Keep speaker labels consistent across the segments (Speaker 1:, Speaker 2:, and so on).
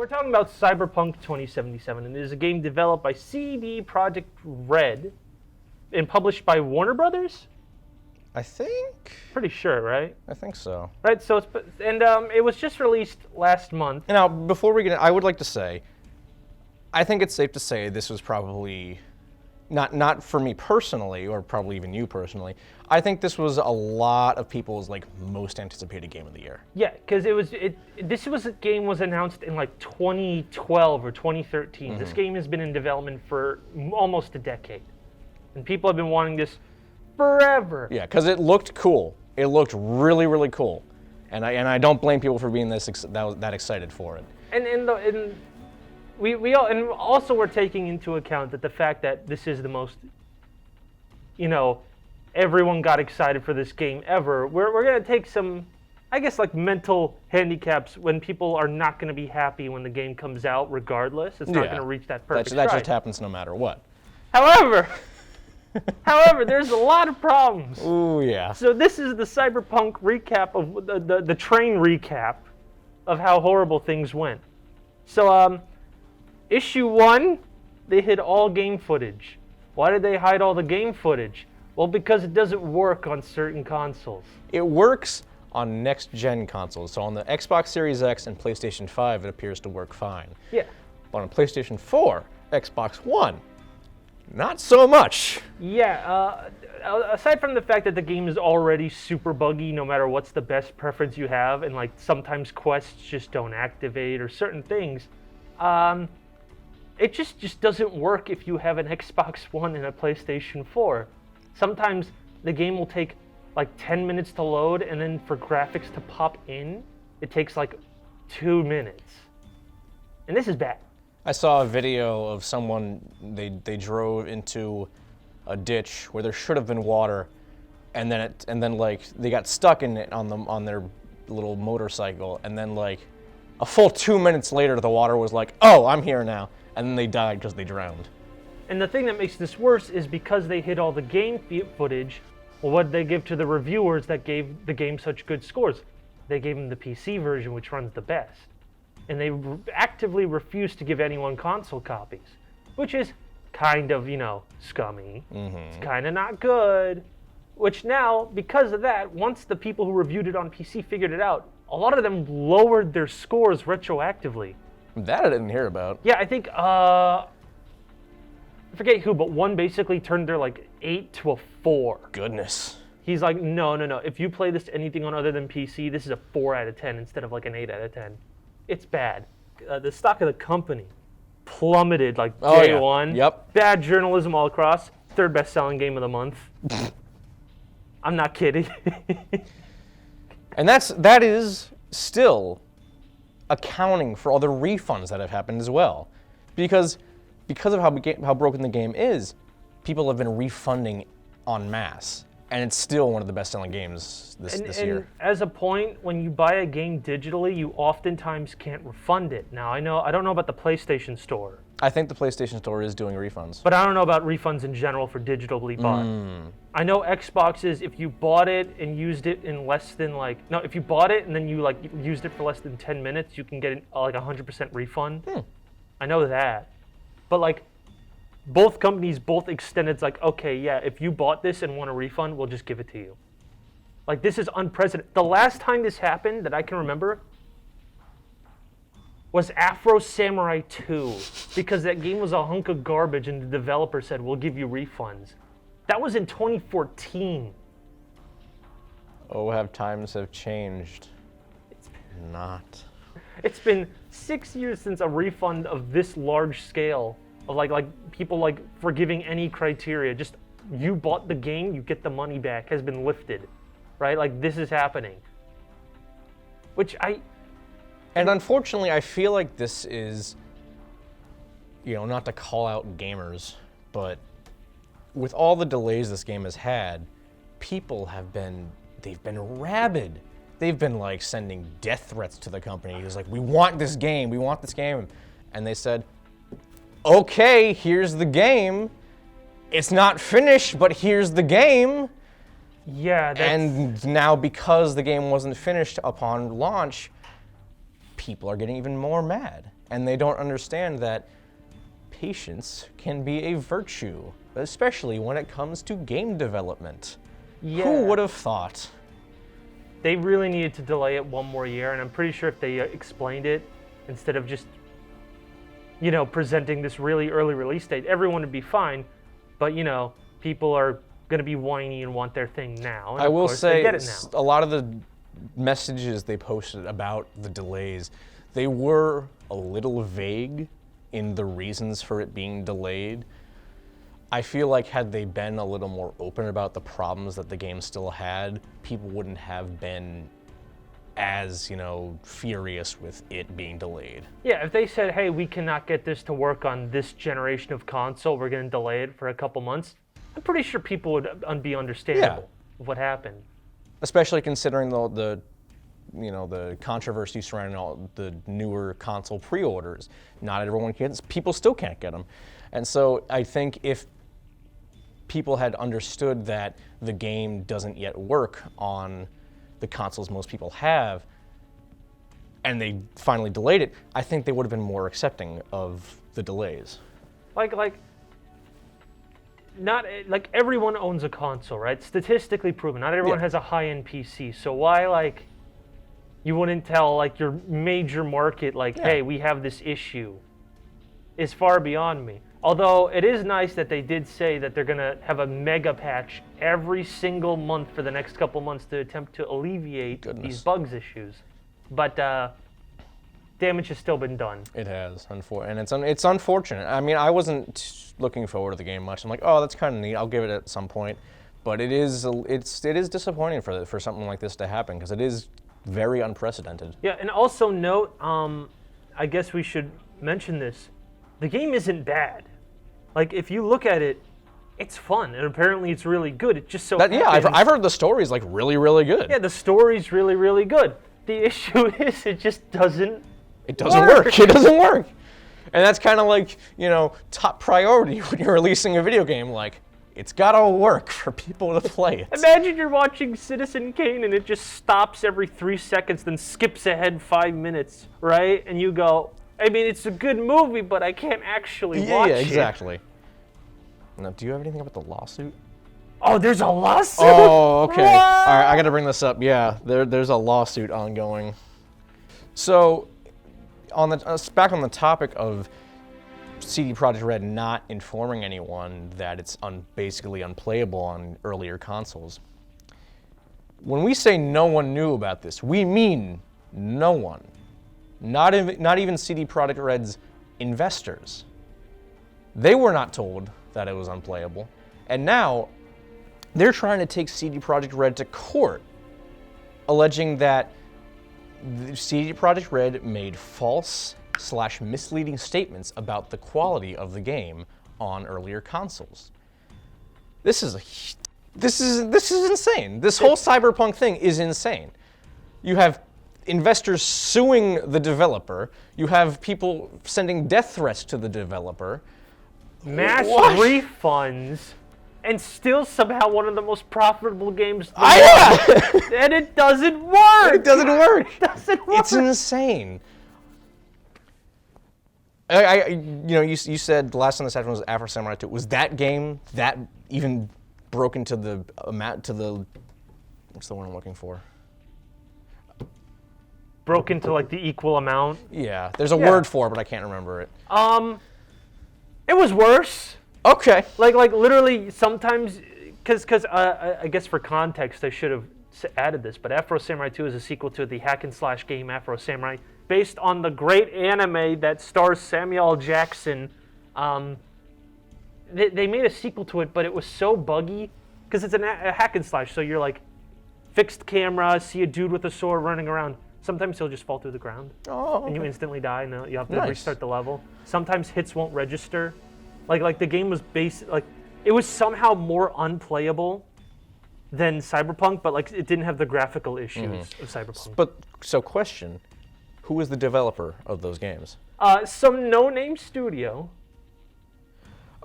Speaker 1: we're talking about Cyberpunk 2077, and it is a game developed by CD Projekt Red and published by Warner Brothers?
Speaker 2: I think.
Speaker 1: Pretty sure, right?
Speaker 2: I think so.
Speaker 1: Right, so it was just released last month.
Speaker 2: Now, before we get in, I would like to say, I think it's safe to say this was probably, not for me personally, or probably even you personally, I think this was a lot of people's most anticipated game of the year.
Speaker 1: Yeah, because this game was announced in 2012 or 2013.
Speaker 2: Mm-hmm.
Speaker 1: This game has been in development for almost a decade, and people have been wanting this forever.
Speaker 2: Yeah, because it looked cool. It looked really, really cool, and I don't blame people for being that excited for it.
Speaker 1: And we also we're taking into account that the fact that this is the most, everyone got excited for this game ever. We're gonna take some, I guess, mental handicaps when people are not gonna be happy when the game comes out. Regardless, it's not gonna reach that perfect
Speaker 2: That
Speaker 1: stride.
Speaker 2: just happens no matter what.
Speaker 1: However, there's a lot of problems.
Speaker 2: Ooh, yeah.
Speaker 1: So this is the Cyberpunk recap of the train recap of how horrible things went. So issue 1, they hid all game footage. Why did they hide all the game footage? Well, because it doesn't work on certain consoles.
Speaker 2: It works on next-gen consoles. So on the Xbox Series X and PlayStation 5, it appears to work fine.
Speaker 1: Yeah.
Speaker 2: But on PlayStation 4, Xbox One, not so much.
Speaker 1: Yeah, aside from the fact that the game is already super buggy no matter what's the best preference you have, and sometimes quests just don't activate or certain things, it just doesn't work if you have an Xbox One and a PlayStation 4. Sometimes the game will take 10 minutes to load, and then for graphics to pop in, it takes 2 minutes. And this is bad.
Speaker 2: I saw a video of someone, they drove into a ditch where there should have been water, and then they got stuck in it on their little motorcycle, and then a full 2 minutes later the water was oh, I'm here now, and then they died because they drowned.
Speaker 1: And the thing that makes this worse is because they hid all the game footage, well, what did they give to the reviewers that gave the game such good scores? They gave them the PC version, which runs the best. And they actively refuse to give anyone console copies, which is kind of, scummy. Mm-hmm. It's kind of not good. Which now, because of that, once the people who reviewed it on PC figured it out, a lot of them lowered their scores retroactively.
Speaker 2: That I didn't hear about.
Speaker 1: Yeah, I think, I forget who, but one basically turned their 8 to a 4.
Speaker 2: Goodness.
Speaker 1: He's like, no. If you play this anything on other than PC, this is a 4 out of 10 instead of an 8 out of 10. It's bad. The stock of the company plummeted day one.
Speaker 2: Yep.
Speaker 1: Bad journalism all across. 3rd best-selling game of the month. I'm not kidding.
Speaker 2: And that is still accounting for all the refunds that have happened as well, because of how broken the game is, people have been refunding en masse. And it's still one of the best-selling games this year.
Speaker 1: And as a point, when you buy a game digitally, you oftentimes can't refund it. Now, I don't know about the PlayStation Store.
Speaker 2: I think the PlayStation Store is doing refunds.
Speaker 1: But I don't know about refunds in general for digitally bought. I know Xboxes, if you bought it and used it in less than if you bought it and then you used it for less than 10 minutes, you can get a 100% refund. I know that. But both companies both extended, okay, yeah, if you bought this and want a refund, we'll just give it to you. This is unprecedented. The last time this happened that I can remember was Afro Samurai 2, because that game was a hunk of garbage and the developer said, we'll give you refunds. That was in 2014.
Speaker 2: Oh, have times have changed. Not.
Speaker 1: It's been 6 years since a refund of this large scale of people forgiving any criteria, just you bought the game, you get the money back, has been lifted, right? This is happening.
Speaker 2: And unfortunately, I feel like this is, not to call out gamers, but with all the delays this game has had, people they've been rabid. They've been sending death threats to the company. It's we want this game, and they said, okay, here's the game. It's not finished, but here's the game.
Speaker 1: Yeah,
Speaker 2: and now because the game wasn't finished upon launch, people are getting even more mad. and they don't understand that patience can be a virtue, especially when it comes to game development.
Speaker 1: Yeah.
Speaker 2: Who would have thought?
Speaker 1: They really needed to delay it one more year, and I'm pretty sure if they explained it instead of just, presenting this really early release date, everyone would be fine. But, people are going to be whiny and want their thing now. And
Speaker 2: I will say,
Speaker 1: they get it now.
Speaker 2: a lot of the messages they posted about the delays, they were a little vague in the reasons for it being delayed. I feel like had they been a little more open about the problems that the game still had, people wouldn't have been as, furious with it being delayed.
Speaker 1: Yeah, if they said, hey, we cannot get this to work on this generation of console, we're going to delay it for a couple months, I'm pretty sure people would be understandable of what happened.
Speaker 2: Especially considering the controversy surrounding all the newer console pre-orders. Not everyone gets, people still can't get them. And so I think if people had understood that the game doesn't yet work on the consoles most people have, and they finally delayed it, I think they would have been more accepting of the delays.
Speaker 1: Not everyone owns a console, right? Statistically proven, not everyone has a high-end PC. So why you wouldn't tell your major market hey, we have this issue, is far beyond me. Although it is nice that they did say that they're going to have a mega patch every single month for the next couple months to attempt to alleviate these bugs issues. But damage has still been done.
Speaker 2: It has, and it's unfortunate. I mean, I wasn't looking forward to the game much. I'm like, oh, that's kind of neat. I'll give it at some point. But it is disappointing for something like this to happen because it is very unprecedented.
Speaker 1: Yeah, and also note, I guess we should mention this. The game isn't bad. If you look at it, it's fun, and apparently it's really good. It just so happens.
Speaker 2: Yeah, I've heard the story's really, really good.
Speaker 1: Yeah, the story's really, really good. The issue is it just doesn't.
Speaker 2: It doesn't work. It doesn't work, and that's kind of top priority when you're releasing a video game. It's gotta work for people to play it.
Speaker 1: Imagine you're watching Citizen Kane and it just stops every 3 seconds, then skips ahead 5 minutes, right? And you go, I mean, it's a good movie, but I can't actually watch it.
Speaker 2: Yeah, exactly. Now, do you have anything about the lawsuit?
Speaker 1: Oh, there's a lawsuit?
Speaker 2: Oh, okay.
Speaker 1: What?
Speaker 2: All right, I got to bring this up. Yeah, there's a lawsuit ongoing. So, back on the topic of CD Projekt Red not informing anyone that it's basically unplayable on earlier consoles. When we say no one knew about this, we mean no one. Not even CD Projekt Red's investors. They were not told that it was unplayable. And now, they're trying to take CD Projekt Red to court, alleging that CD Projekt Red made false/misleading statements about the quality of the game on earlier consoles. This is insane. This whole Cyberpunk thing is insane. You have investors suing the developer. You have people sending death threats to the developer.
Speaker 1: Mass refunds, and still somehow one of the most profitable games. And it doesn't work.
Speaker 2: It doesn't work.
Speaker 1: It doesn't work.
Speaker 2: It's insane. You said the last time this happened was Afro Samurai 2. Was that game that even broken to the amount to the? What's the one I'm looking for?
Speaker 1: Broken to the equal amount.
Speaker 2: Yeah, there's a word for it, but I can't remember it.
Speaker 1: It was worse.
Speaker 2: Okay.
Speaker 1: Literally sometimes, because I guess for context I should have added this, but Afro Samurai 2 is a sequel to the hack and slash game Afro Samurai, based on the great anime that stars Samuel L. Jackson. They made a sequel to it, but it was so buggy because it's a hack and slash. So you're fixed camera, see a dude with a sword running around. Sometimes he'll just fall through the ground, and you instantly die, and you have to restart the level. Sometimes hits won't register. The game was it was somehow more unplayable than Cyberpunk, but it didn't have the graphical issues of Cyberpunk.
Speaker 2: So question, who is the developer of those games?
Speaker 1: Some no-name studio.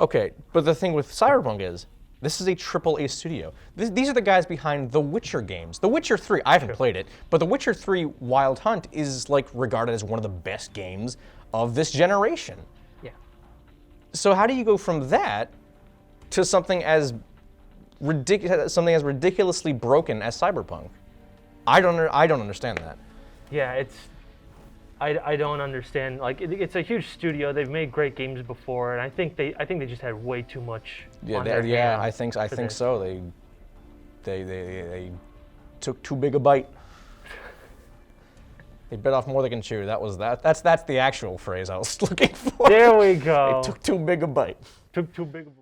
Speaker 2: Okay, but the thing with Cyberpunk is, This is a AAA studio. These are the guys behind the Witcher games. The Witcher 3, I haven't played it, but the Witcher 3 Wild Hunt is like regarded as one of the best games of this generation.
Speaker 1: Yeah.
Speaker 2: So how do you go from that to something as ridiculously broken as Cyberpunk? I don't understand that.
Speaker 1: Yeah, I don't understand. Like it's a huge studio. They've made great games before, and I think they just had way too much. On their hands
Speaker 2: I think
Speaker 1: this.
Speaker 2: so. They took too big a bite. They bit off more than they can chew. That's the actual phrase I was looking for.
Speaker 1: There we go.
Speaker 2: They took too big a bite.
Speaker 1: Took too big of a